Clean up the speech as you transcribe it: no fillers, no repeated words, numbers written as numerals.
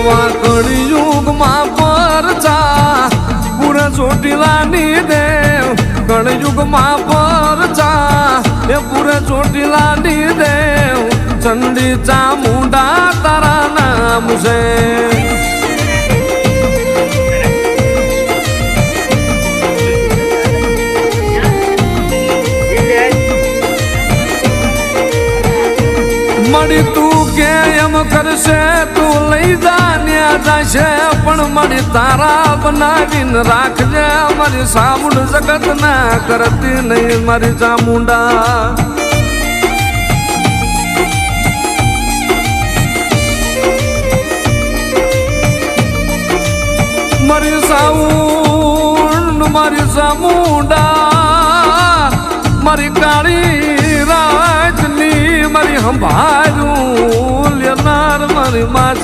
એવા કળિયુગમાં પરચા પૂરે ચોટીલાની દેવ કળિયુગમાં પરચા એ પૂરે ચોટીલાની દેવ ચંડી ચામુંડા તારા નામ છે મળી તું કે એમ કરશે તું લઈ જાન્યા જશે પણ મળી તારા બનાવીને રાખજે મારી સામુંડ જગત ના કરતી નહીં મારી ચામુંડા મારી સાઉન્ડ મારી ચામુંડા મારી કાળી રાજની મારી સંભાળું લેનાર મારી માતા